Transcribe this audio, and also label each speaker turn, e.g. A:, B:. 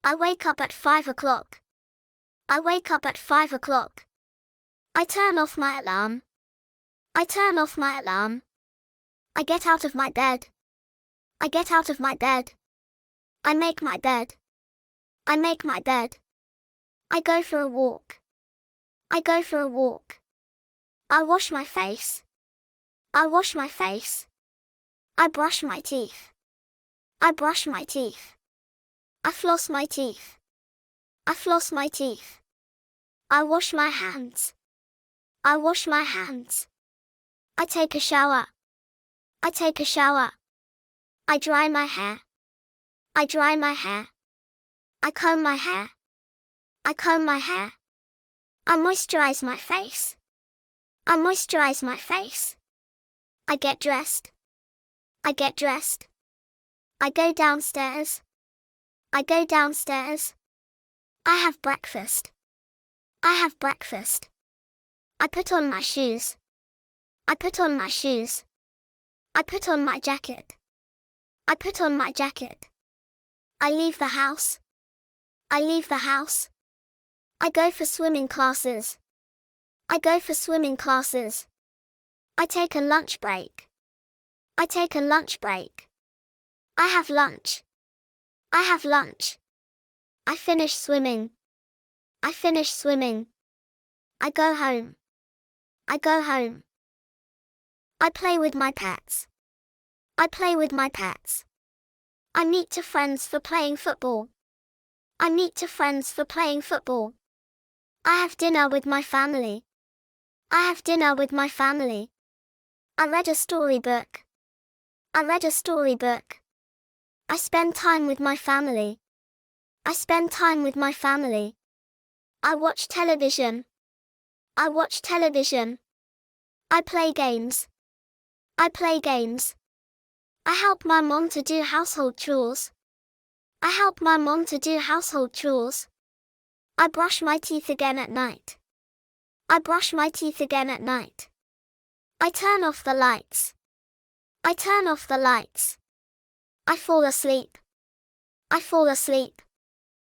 A: I wake up at 5 o'clock. I wake up at 5 o'clock. I turn off my alarm. I turn off my alarm. I get out of my bed. I get out of my bed. I make my bed. I make my bed. I go for a walk. I go for a walk. I wash my face. I wash my face. I brush my teeth. I brush my teeth. I floss my teeth. I floss my teeth. I wash my hands. I wash my hands. I take a shower. I take a shower. I dry my hair. I dry my hair. I comb my hair. I comb my hair. I moisturize my face. I moisturize my face. I get dressed. I get dressed. I go downstairs. I go downstairs. I have breakfast. I have breakfast. I put on my shoes. I put on my shoes. I put on my jacket. I put on my jacket. I leave the house. I leave the house. I go for swimming classes. I go for swimming classes. I take a lunch break. I take a lunch break. I have lunch. I have lunch. I finish swimming. I finish swimming. I go home. I go home. I play with my pets. I play with my pets. I meet to friends for playing football. I meet to friends for playing football. I have dinner with my family. I have dinner with my family. I read a storybook. I read a storybook. I spend time with my family. I spend time with my family. I watch television. I watch television. I play games. I play games. I help my mom to do household chores. I help my mom to do household chores. I brush my teeth again at night. I brush my teeth again at night. I turn off the lights. I turn off the lights. I fall asleep. I fall asleep.